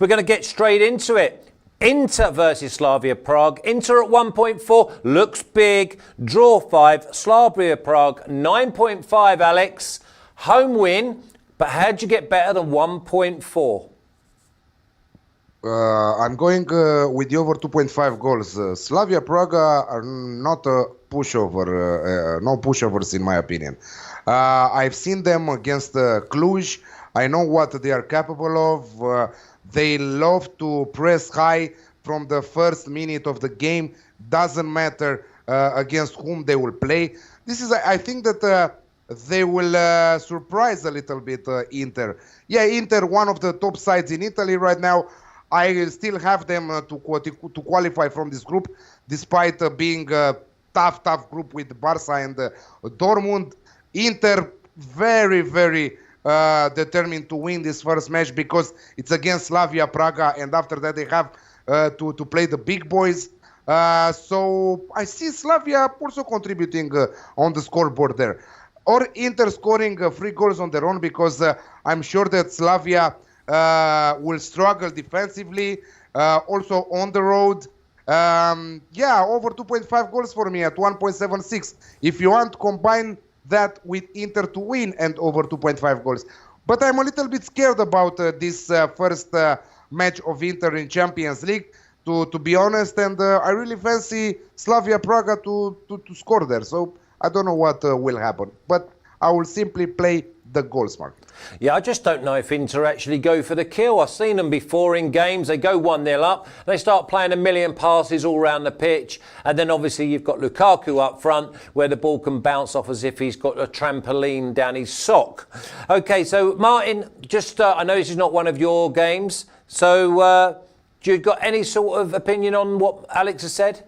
We're going to get straight into it. Inter versus Slavia Prague. Inter at 1.4 looks big. Draw 5. Slavia Prague 9.5. Alex, home win. But how'd you get better than 1.4? I'm going with the over 2.5 goals. Slavia Prague are not a pushover, no pushovers in my opinion. I've seen them against Cluj. I know what they are capable of. They love to press high from the first minute of the game. Doesn't matter against whom they will play. This is, I think that they will surprise a little bit Inter. Yeah, Inter, one of the top sides in Italy right now. I still have them to qualify from this group, despite being a tough group with Barca and Dortmund. Inter very determined to win this first match because it's against Slavia Praga, and after that they have to play the big boys. So I see Slavia also contributing on the scoreboard there. Or Inter scoring 3 goals on their own, because I'm sure that Slavia will struggle defensively, also on the road. Yeah, over 2.5 goals for me at 1.76. If you want, combine that with Inter to win and over 2.5 goals. But I'm a little bit scared about this first match of Inter in Champions League, to be honest, and I really fancy Slavia Praga to score there. So I don't know what will happen, but I will simply play the goals mark. Yeah, I just don't know if Inter actually go for the kill. I've seen them before in games. They go 1-0 up. They start playing a million passes all around the pitch. And then obviously you've got Lukaku up front, where the ball can bounce off as if he's got a trampoline down his sock. OK, so Martin, just I know this is not one of your games. So do you got any sort of opinion on what Alex has said?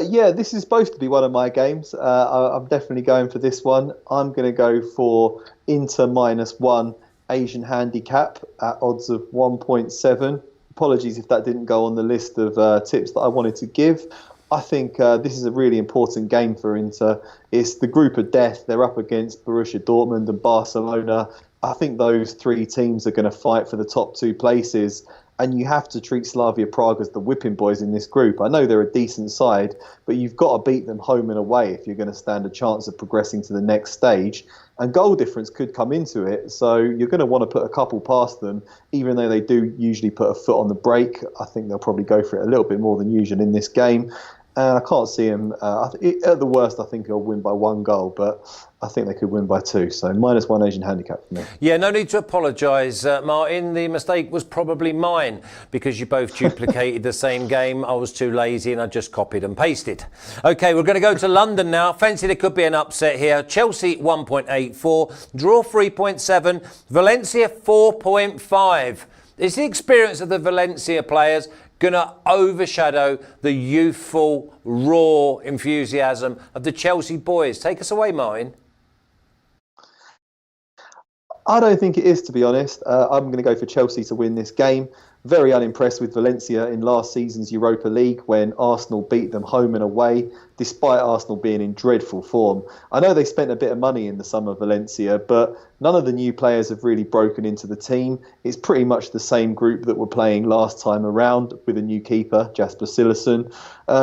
Yeah, this is supposed to be one of my games. I'm definitely going for this one. I'm going to go for Inter -1 Asian handicap at odds of 1.7. Apologies if that didn't go on the list of tips that I wanted to give. I think this is a really important game for Inter. It's the group of death. They're up against Borussia Dortmund and Barcelona. I think those 3 teams are going to fight for the top 2 places. And you have to treat Slavia Prague as the whipping boys in this group. I know they're a decent side, but you've got to beat them home and away if you're going to stand a chance of progressing to the next stage. And goal difference could come into it. So you're going to want to put a couple past them, even though they do usually put a foot on the brake. I think they'll probably go for it a little bit more than usual in this game. And I can't see him. At the worst, I think he'll win by 1 goal, but I think they could win by 2. So -1 Asian handicap for me. Yeah, no need to apologise, Martin. The mistake was probably mine, because you both duplicated the same game. I was too lazy and I just copied and pasted. OK, we're going to go to London now. Fancy there could be an upset here. Chelsea 1.84, draw 3.7, Valencia 4.5. Is the experience of the Valencia players going to overshadow the youthful, raw enthusiasm of the Chelsea boys? Take us away, Martin. I don't think it is, to be honest. I'm going to go for Chelsea to win this game. Very unimpressed with Valencia in last season's Europa League, when Arsenal beat them home and away, despite Arsenal being in dreadful form. I know they spent a bit of money in the summer, Valencia, but none of the new players have really broken into the team. It's pretty much the same group that were playing last time around, with a new keeper, Jasper Cillessen.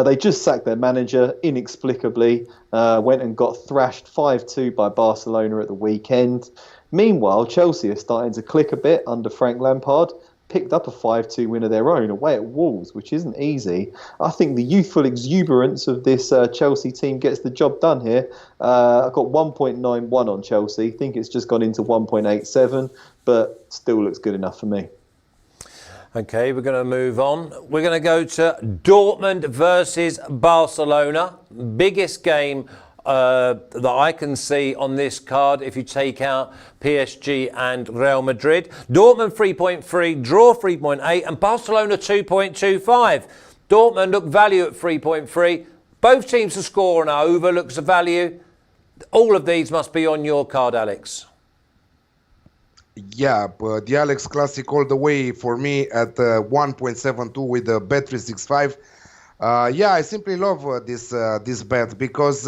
They just sacked their manager inexplicably, went and got thrashed 5-2 by Barcelona at the weekend. Meanwhile, Chelsea are starting to click a bit under Frank Lampard. Picked up a 5-2 win of their own away at Wolves, which isn't easy. I think the youthful exuberance of this Chelsea team gets the job done here. I've got 1.91 on Chelsea. I think it's just gone into 1.87, but still looks good enough for me. OK, we're going to move on. We're going to go to Dortmund versus Barcelona. Biggest game that I can see on this card, if you take out PSG and Real Madrid. Dortmund 3.3, draw 3.8, and Barcelona 2.25. Dortmund look value at 3.3. Both teams to score and over looks a value. All of these must be on your card, Alex. Yeah, but the Alex Classic all the way for me at 1.72 with the Bet365. Yeah, I simply love this bet because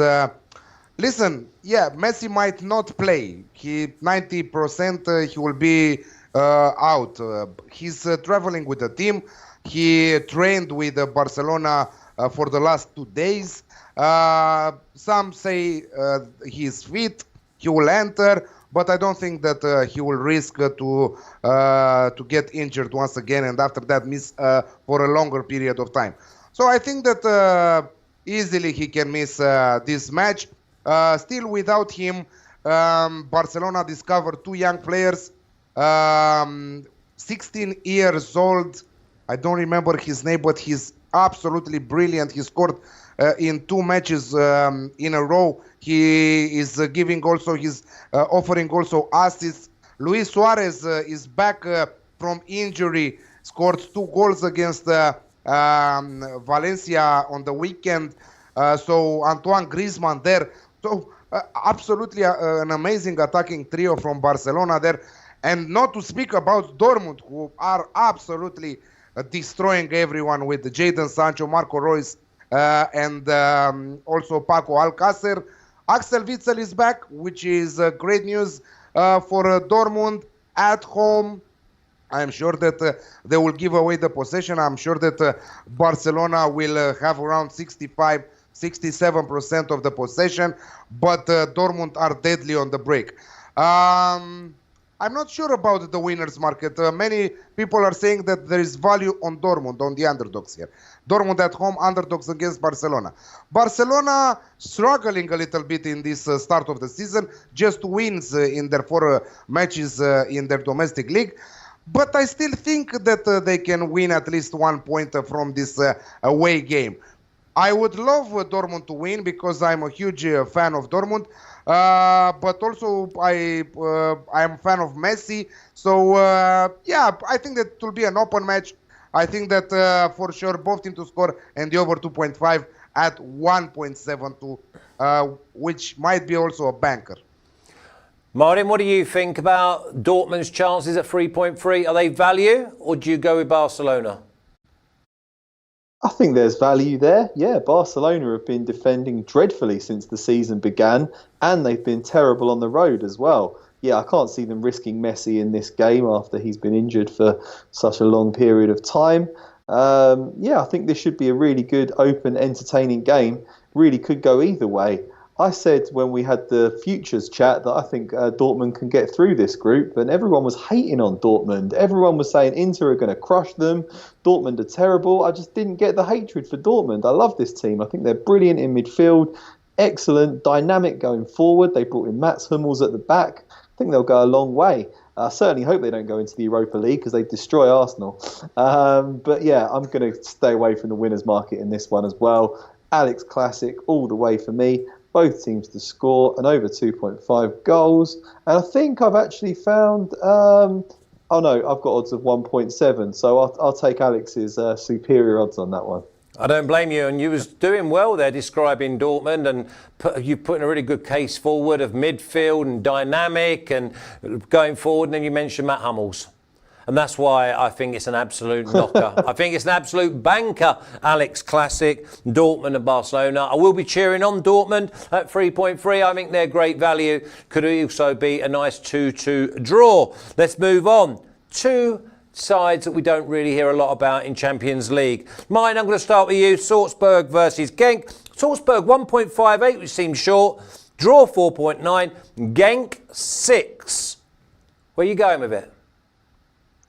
listen, yeah, Messi might not play. 90% he will be out. He's traveling with the team. He trained with Barcelona for the last 2 days. Some say he's fit, he will enter, but I don't think that he will risk to get injured once again and after that miss for a longer period of time. So I think that easily he can miss this match. Still without him, Barcelona discovered 2 young players, 16 years old. I don't remember his name, but he's absolutely brilliant. He scored in 2 matches in a row. He is giving also his offering also assists. Luis Suarez is back from injury, scored 2 goals against Valencia on the weekend. So Antoine Griezmann there. So absolutely an amazing attacking trio from Barcelona there. And not to speak about Dortmund, who are absolutely destroying everyone with Jadon Sancho, Marco Reus, and also Paco Alcácer. Axel Witsel is back, which is great news for Dortmund at home. I'm sure that they will give away the possession. I'm sure that Barcelona will have around 67% of the possession, but Dortmund are deadly on the break. I'm not sure about the winners market. Many people are saying that there is value on Dortmund, on the underdogs here. Dortmund at home, underdogs against Barcelona. Barcelona struggling a little bit in this start of the season, just wins in their 4 matches in their domestic league. But I still think that they can win at least 1 point from this away game. I would love Dortmund to win because I'm a huge fan of Dortmund. But also I am a fan of Messi. So, yeah, I think that it will be an open match. I think that for sure both teams to score and the over 2.5 at 1.72, which might be also a banker. Martin, what do you think about Dortmund's chances at 3.3? Are they value or do you go with Barcelona? I think there's value there. Yeah, Barcelona have been defending dreadfully since the season began, and they've been terrible on the road as well. Yeah, I can't see them risking Messi in this game after he's been injured for such a long period of time. Yeah, I think this should be a really good, open, entertaining game. Really could go either way. I said when we had the futures chat that I think Dortmund can get through this group, and everyone was hating on Dortmund. Everyone was saying Inter are going to crush them. Dortmund are terrible. I just didn't get the hatred for Dortmund. I love this team. I think they're brilliant in midfield, excellent, dynamic going forward. They brought in Mats Hummels at the back. I think they'll go a long way. I certainly hope they don't go into the Europa League because they destroy Arsenal. But yeah, I'm going to stay away from the winners market in this one as well. Alex Classic all the way for me. Both teams to score and over 2.5 goals. And I think I've actually found, oh no, I've got odds of 1.7. So I'll take Alex's superior odds on that one. I don't blame you. And you was doing well there describing Dortmund, and you put in a really good case forward of midfield and dynamic and going forward. And then you mentioned Matt Hummels. And that's why I think it's an absolute knocker. I think it's an absolute banker, Alex Classic, Dortmund and Barcelona. I will be cheering on Dortmund at 3.3. I think they're great value. Could also be a nice 2-2 draw. Let's move on. 2 sides that we don't really hear a lot about in Champions League. Mine, I'm going to start with you. Salzburg versus Genk. Salzburg 1.58, which seems short. Draw 4.9. Genk 6. Where are you going with it?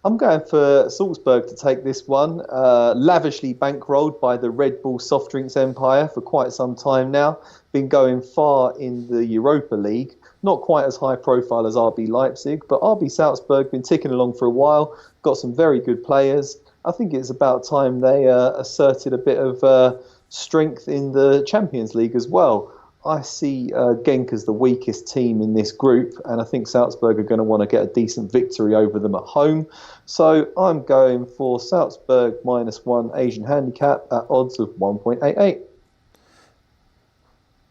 I'm going for Salzburg to take this one. Lavishly bankrolled by the Red Bull soft drinks empire for quite some time now. Been going far in the Europa League. Not quite as high profile as RB Leipzig, but RB Salzburg been ticking along for a while. Got some very good players. I think it's about time they asserted a bit of strength in the Champions League as well. I see Genk as the weakest team in this group, and I think Salzburg are going to want to get a decent victory over them at home. So I'm going for Salzburg -1 Asian handicap at odds of 1.88.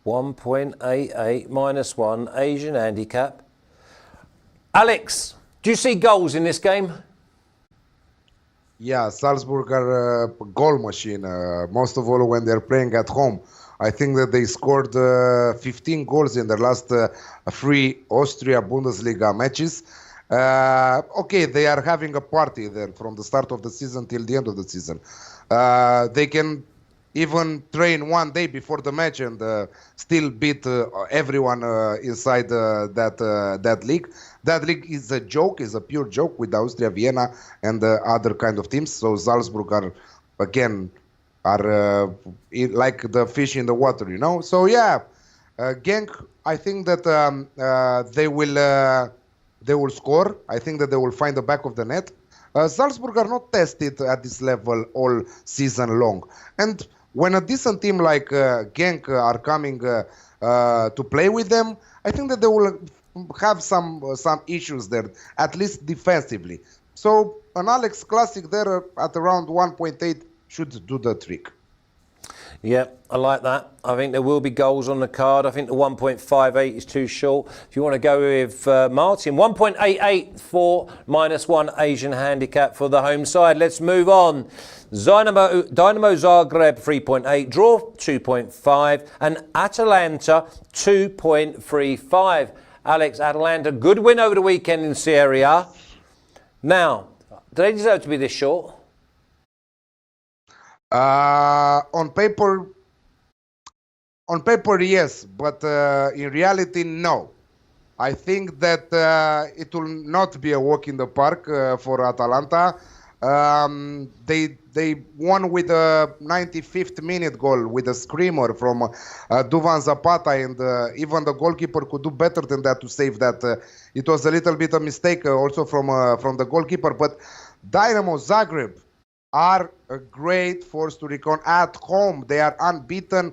1.88 -1 Asian handicap. Alex, do you see goals in this game? Yeah, Salzburg are a goal machine, most of all when they're playing at home. I think that they scored 15 goals in their last 3 Austria Bundesliga matches. Okay, they are having a party then from the start of the season till the end of the season. They can even train one day before the match and still beat everyone inside that league. That league is a joke, is a pure joke with Austria, Vienna, and other kind of teams. So Salzburg are, again, like the fish in the water, you know. So yeah, Genk, I think that they will score. I think that they will find the back of the net. Salzburg are not tested at this level all season long, and when a decent team like Genk are coming to play with them, I think that they will have some issues there, at least defensively. So an Alex Classic there at around 1.8 should do the trick. Yeah, I like that. I think there will be goals on the card. I think the 1.58 is too short. If you want to go with Martin, 1.88 for -1 Asian handicap for the home side. Let's move on. Dinamo Zagreb 3.8, draw 2.5, and Atalanta 2.35. Alex, Atalanta, good win over the weekend in Serie A. Now, do they deserve to be this short? On paper, yes, but in reality, no. I think that it will not be a walk in the park for Atalanta. They won with a 95th minute goal with a screamer from Duvan Zapata, and even the goalkeeper could do better than that to save that. It was a little bit of mistake also from the goalkeeper, but Dinamo Zagreb are a great force to reckon at home. They are unbeaten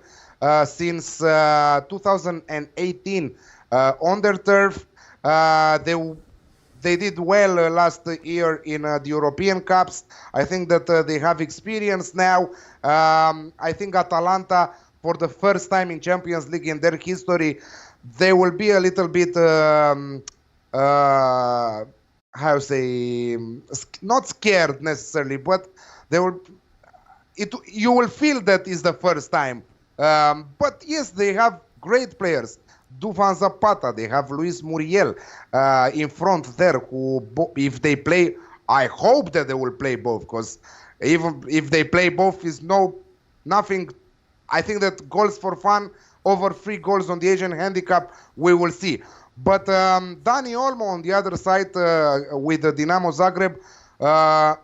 since 2018 on their turf. They did well last year in the European Cups. I think that they have experience now. I think Atalanta, for the first time in Champions League in their history, they will be a little bit how to say, not scared necessarily, but they will. You will feel that is the first time. But yes, they have great players. Duvan Zapata, they have Luis Muriel in front there, who, if they play, I hope that they will play both, because even if they play both is nothing. I think that goals for fun over 3 goals on the Asian handicap, we will see. But Dani Olmo on the other side with Dinamo Zagreb, a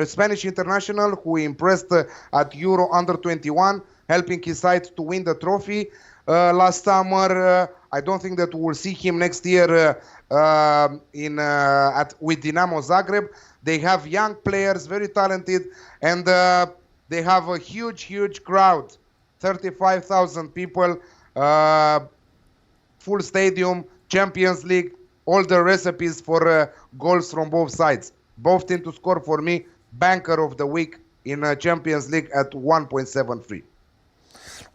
Spanish international who impressed at Euro Under-21, helping his side to win the trophy last summer. I don't think that we'll see him next year with Dinamo Zagreb. They have young players, very talented, and they have a huge crowd, 35,000 people, full stadium, Champions League, all the recipes for goals from both sides. Both teams to score for me, banker of the week in Champions League at 1.73.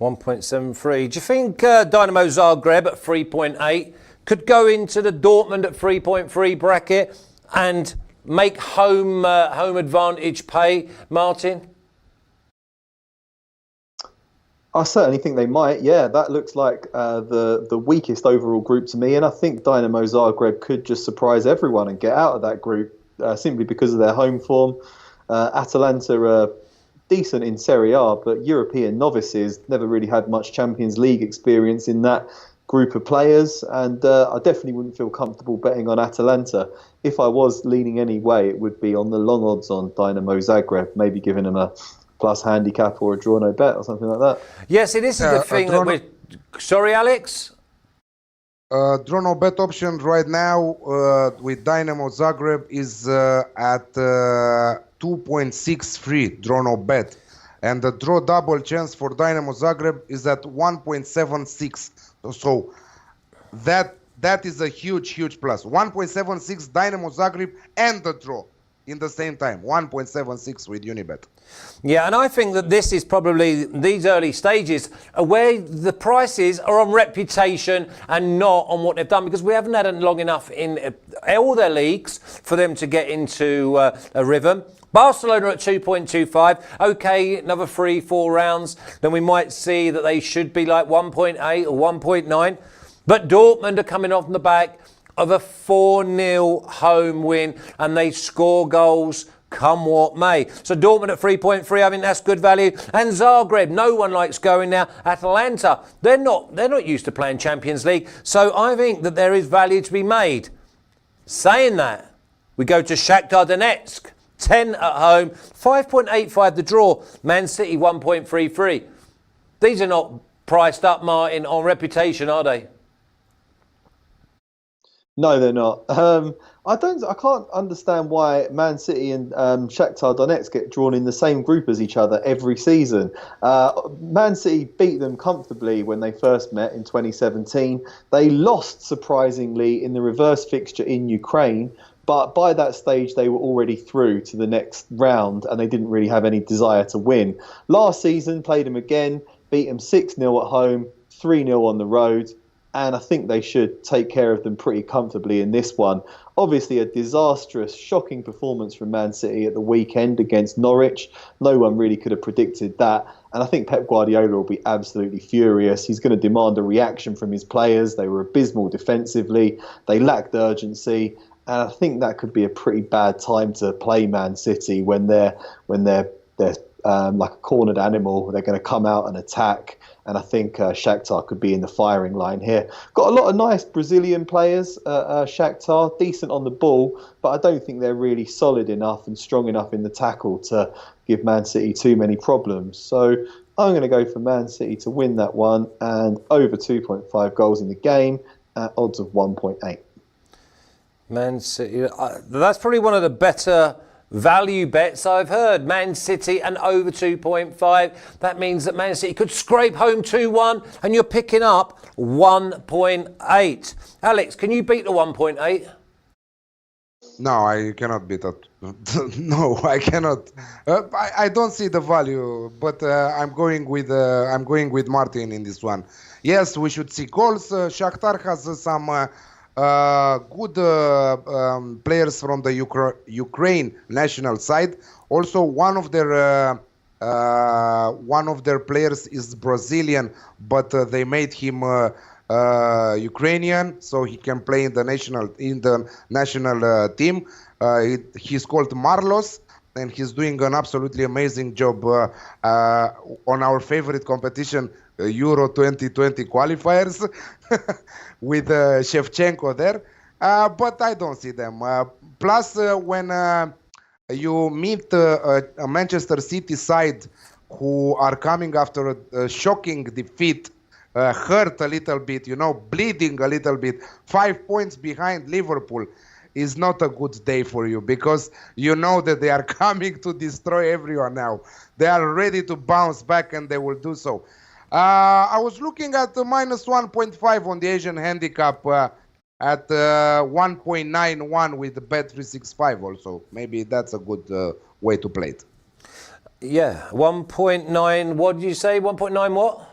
1.73. Do you think Dinamo Zagreb at 3.8 could go into the Dortmund at 3.3 bracket and make home advantage pay, Martin? I certainly think they might. Yeah, that looks like the weakest overall group to me, and I think Dinamo Zagreb could just surprise everyone and get out of that group simply because of their home form. Atalanta are decent in Serie A, but European novices, never really had much Champions League experience in that group of players, and I definitely wouldn't feel comfortable betting on Atalanta. If I was leaning any way, it would be on the long odds on Dinamo Zagreb, maybe giving them a plus handicap or a draw no bet or something like that. Yes, it is the thing that we're... Sorry, Alex? Draw no bet option right now with Dinamo Zagreb is at 2.63 draw no bet, and the draw double chance for Dinamo Zagreb is at 1.76. So that is a huge plus. 1.76 Dinamo Zagreb and the draw in the same time. 1.76 with Unibet. Yeah, and I think that this is probably these early stages where the prices are on reputation and not on what they've done, because we haven't had it long enough in all their leagues for them to get into a rhythm. Barcelona at 2.25. Okay, another 3-4 rounds, then we might see that they should be like 1.8 or 1.9. But Dortmund are coming off from the back. of a 4-0 home win, and they score goals come what may. So Dortmund at 3.3, I think that's good value. And Zagreb, no one likes going now. Atalanta, they're not used to playing Champions League, so I think that there is value to be made. Saying that, we go to Shakhtar Donetsk, 10 at home, 5.85 the draw. Man City 1.33. These are not priced up, Martin, on reputation, are they? No, they're not. I can't understand why Man City and Shakhtar Donetsk get drawn in the same group as each other every season. Man City beat them comfortably when they first met in 2017. They lost surprisingly in the reverse fixture in Ukraine, but by that stage they were already through to the next round and they didn't really have any desire to win. Last season, played them again, beat them 6-0 at home, 3-0 on the road. And I think they should take care of them pretty comfortably in this one. Obviously, a disastrous, shocking performance from Man City at the weekend against Norwich. No one really could have predicted that. And I think Pep Guardiola will be absolutely furious. He's going to demand a reaction from his players. They were abysmal defensively. They lacked urgency. And I think that could be a pretty bad time to play Man City when they're like a cornered animal. They're going to come out and attack. And I think Shakhtar could be in the firing line here. Got a lot of nice Brazilian players, Shakhtar, decent on the ball, but I don't think they're really solid enough and strong enough in the tackle to give Man City too many problems. So I'm going to go for Man City to win that one and over 2.5 goals in the game at odds of 1.8. Man City, that's probably one of the better value bets I've heard. Man City and over 2.5. That means that Man City could scrape home 2-1 and you're picking up 1.8. Alex, can you beat the 1.8? No, I cannot beat that. No, I cannot. I don't see the value, but I'm going with Martin in this one. Yes, we should see goals. Shakhtar has some good players from the Ukraine national side. Also, one of their players is Brazilian, but they made him Ukrainian, so he can play in the national team. He's called Marlos, and he's doing an absolutely amazing job on our favorite competition, Euro 2020 qualifiers, with Shevchenko there. But I don't see them. Plus, when you meet a Manchester City side who are coming after a shocking defeat, hurt a little bit, bleeding a little bit, 5 points behind Liverpool, is not a good day for you, because you know that they are coming to destroy everyone now. They are ready to bounce back, and they will do so. I was looking at the minus 1.5 on the Asian handicap at 1.91 with the Bet365 also. Maybe that's a good way to play it. Yeah, 1.9, what did you say? 1.9 what?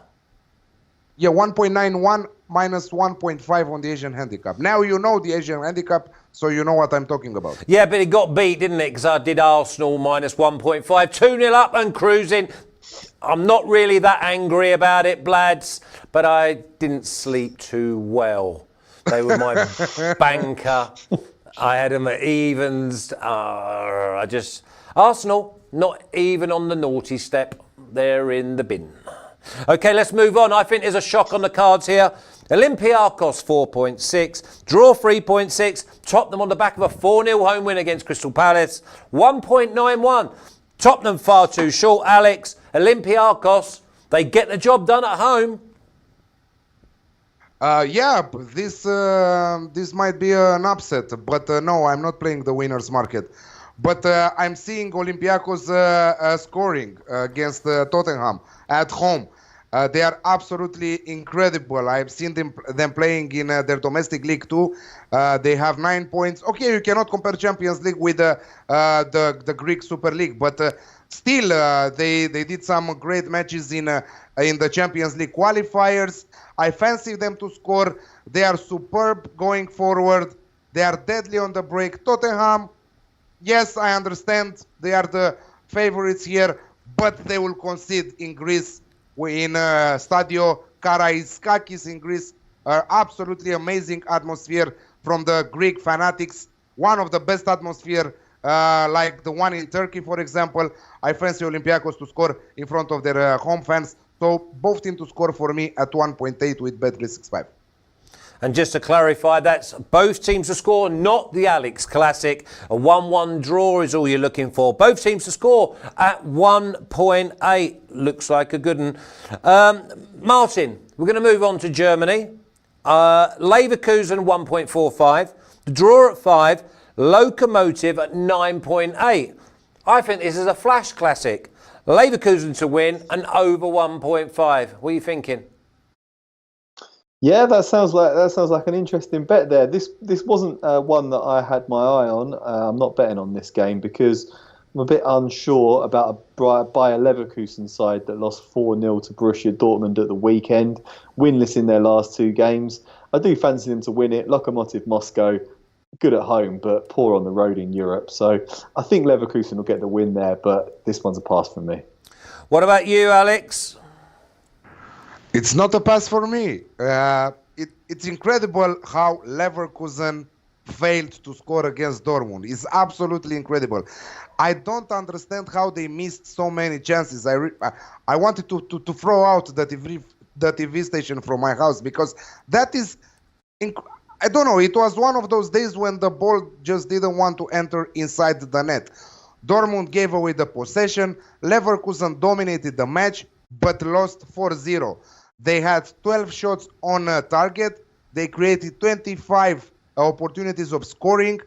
Yeah, 1.91 minus 1.5 on the Asian handicap. Now you know the Asian handicap, so you know what I'm talking about. Yeah, but it got beat, didn't it? Because I did Arsenal minus 1.5. 2-0 up and cruising. I'm not really that angry about it, Blads, but I didn't sleep too well. They were my banker. I had them at evens. Arsenal, not even on the naughty step. They're in the bin. OK, let's move on. I think there's a shock on the cards here. Olympiakos 4.6, draw 3.6, Tottenham on the back of a 4-0 home win against Crystal Palace, 1.91. Tottenham far too short, Alex. Olympiakos, they get the job done at home. Yeah, this might be an upset, but no, I'm not playing the winner's market. But I'm seeing Olympiakos scoring against Tottenham at home. They are absolutely incredible. I've seen them playing in their domestic league too. They have 9 points. Okay, you cannot compare Champions League with the Greek Super League, but still, they did some great matches in the Champions League qualifiers. I fancy them to score. They are superb going forward. They are deadly on the break. Tottenham, yes, I understand they are the favorites here, but they will concede in Greece, in Stadio Karaiskakis in Greece. Absolutely amazing atmosphere from the Greek fanatics. One of the best atmosphere, like the one in Turkey, for example. I fancy Olympiakos to score in front of their home fans. So both teams to score for me at 1.8 with Bet365. And just to clarify, that's both teams to score, not the Alex Classic. A 1-1 draw is all you're looking for. Both teams to score at 1.8. Looks like a good one. Martin, we're going to move on to Germany. Leverkusen 1.45. The draw at 5. Lokomotiv at 9.8. I think this is a flash classic. Leverkusen to win and over 1.5. What are you thinking? Yeah, that sounds like an interesting bet there. This wasn't one that I had my eye on. I'm not betting on this game because I'm a bit unsure about a Bayer Leverkusen side that lost 4-0 to Borussia Dortmund at the weekend, winless in their last 2 games. I do fancy them to win it. Lokomotiv Moscow, good at home, but poor on the road in Europe. So I think Leverkusen will get the win there, but this one's a pass from me. What about you, Alex? It's not a pass for me. It's incredible how Leverkusen failed to score against Dortmund. It's absolutely incredible. I don't understand how they missed so many chances. I wanted to throw out the TV station from my house because that is... I don't know, it was one of those days when the ball just didn't want to enter inside the net. Dortmund gave away the possession, Leverkusen dominated the match, but lost 4-0. They had 12 shots on target, they created 25 opportunities of scoring.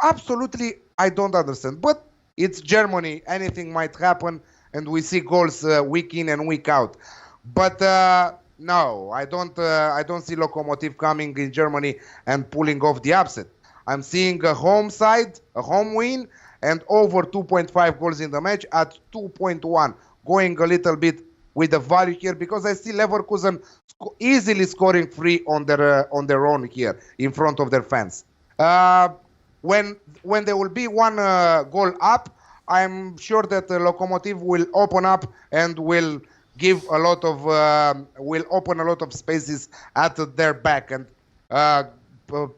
Absolutely, I don't understand. But it's Germany, anything might happen, and we see goals week in and week out. But... no, I don't see Lokomotiv coming in Germany and pulling off the upset. I'm seeing a home side, a home win, and over 2.5 goals in the match at 2.1. Going a little bit with the value here because I see Leverkusen easily scoring 3 on their own here in front of their fans. When there will be one goal up, I'm sure that the Lokomotiv will open up and will give a lot of will open a lot of spaces at their back, and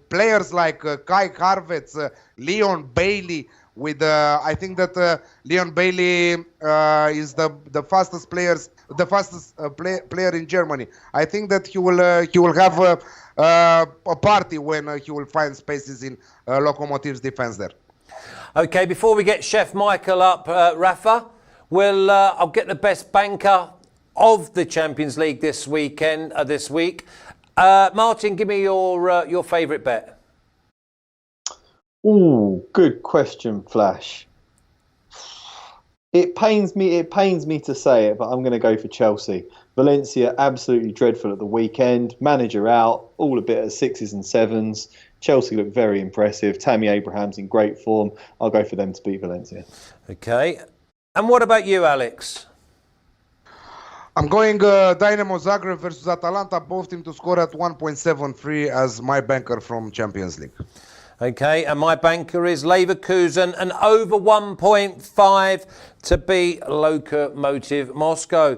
players like Kai Havertz, Leon Bailey. With I think that Leon Bailey is the fastest player in Germany. I think that he will have a party when he will find spaces in Lokomotiv's defense there. Okay, before we get Chef Michael up, Rafa, I'll get the best banker of the Champions League this week. Martin, give me your favourite bet. Ooh, good question, Flash. It pains me to say it, but I'm going to go for Chelsea. Valencia absolutely dreadful at the weekend. Manager out, all a bit of 6s and 7s. Chelsea look very impressive. Tammy Abraham's in great form. I'll go for them to beat Valencia. Okay. And what about you, Alex? I'm going Dinamo Zagreb versus Atalanta, both teams to score at 1.73 as my banker from Champions League. Okay, and my banker is Leverkusen and over 1.5 to beat Lokomotiv Moscow.